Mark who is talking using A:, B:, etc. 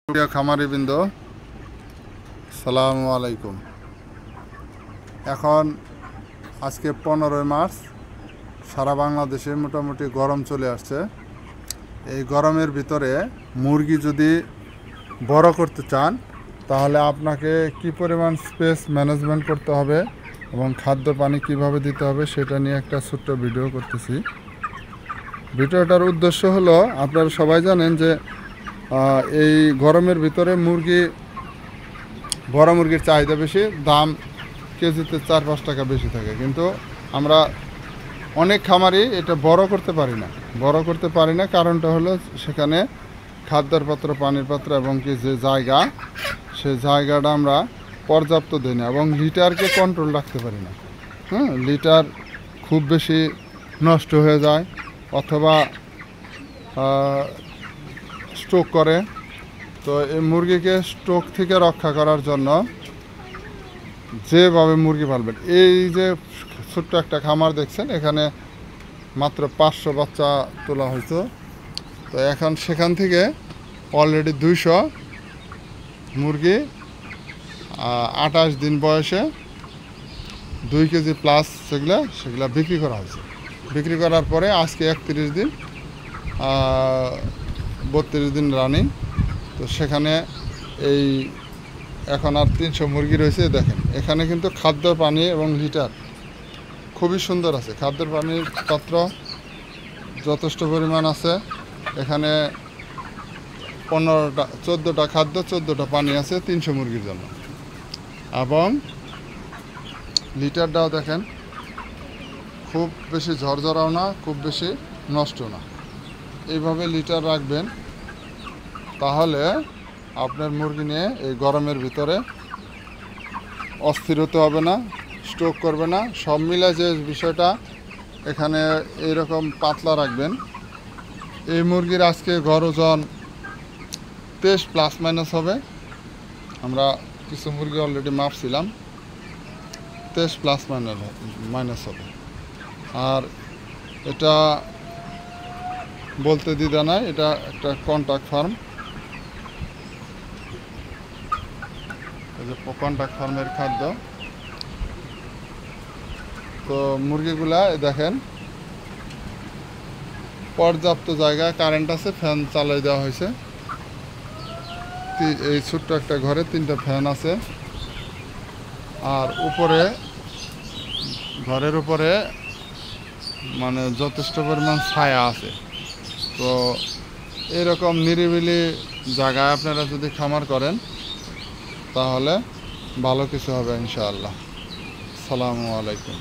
A: প্রিয় খামারিবৃন্দ, সালামু আলাইকুম। এখন আজকে 15 মার্চ, সারা বাংলাদেশে মোটামুটি গরম চলে আসছে। এই গরমের ভিতরে মুরগি যদি বড় করতে চান তাহলে আপনাকে কি পরিমাণ স্পেস ম্যানেজমেন্ট করতে হবে এবং খাদ্য পানি কিভাবে দিতে হবে সেটা নিয়ে একটা ছোট্ট ভিডিও করতেছি। ভিডিওটার উদ্দেশ্য হলো, আপনারা সবাই জানেন যে এই গরমের ভিতরে বড় মুরগির চাহিদা বেশি, দাম কেজিতে 4-5 টাকা বেশি থাকে। কিন্তু আমরা অনেক খামারি এটা বড় করতে পারি না। কারণটা হলো সেখানে খাদ্যের পাত্র, পানির পাত্র এবং কি যে জায়গা, সে জায়গাটা আমরা পর্যাপ্ত দিই না এবং লিটারকে কন্ট্রোল রাখতে পারি না। লিটার খুব বেশি নষ্ট হয়ে যায় অথবা স্ট্রোক করে। তো এই মুরগিকে স্ট্রোক থেকে রক্ষা করার জন্য যেভাবে মুরগি পালবেন, এই যে ছোট্ট একটা খামার দেখছেন, এখানে মাত্র 500 বাচ্চা তোলা হয়েছে। তো এখন সেখান থেকে অলরেডি 200 মুরগি 28 দিন বয়সে 2 কেজি প্লাস সেগুলা বিক্রি করা হয়েছে। বিক্রি করার পরে আজকে 31 দিন, 32 দিন রানিং। তো সেখানে এই এখন আর 300 মুরগি রয়েছে। দেখেন এখানে কিন্তু খাদ্য, পানি এবং লিটার খুবই সুন্দর আছে। খাদ্য পানির পাত্র যথেষ্ট পরিমাণ আছে। এখানে 14টা খাদ্য, 14টা পানি আছে 300 মুরগির জন্য। এবং লিটারটাও দেখেন খুব বেশি ঝরঝরাও না, খুব বেশি নষ্ট না। এইভাবে লিটার রাখবেন, তাহলে আপনার মুরগি নিয়ে এই গরমের ভিতরে অস্থির হতে হবে না, স্ট্রোক করবে না। সব মিলে যে বিষয়টা এখানে এইরকম পাতলা রাখবেন। এই মুরগির আজকে গড় ওজন 23 প্লাস মাইনাস হবে। আমরা কিছু মুরগি অলরেডি মাপছিলাম, 23 প্লাস মাইনাস হবে। আর এটা বলতে দ্বিধা নাই, এটা একটা কন্ট্রাক্ট ফার্ম। এই যে কন্ট্রাক্ট ফার্মের খাদ্য। তো মুরগিগুলা দেখেন পর্যাপ্ত জায়গায় কারেন্ট আছে, ফ্যান চালিয়ে দেওয়া হয়েছে। এই ছোট্ট একটা ঘরে 3টা ফ্যান আছে। আর ঘরের উপরে মানে যথেষ্ট পরিমাণ ছায়া আছে। তো এরকম নিরিবিলি জায়গায় আপনারা যদি খামার করেন তাহলে ভালো কিছু হবে ইনশাআল্লাহ। আসসালামু আলাইকুম।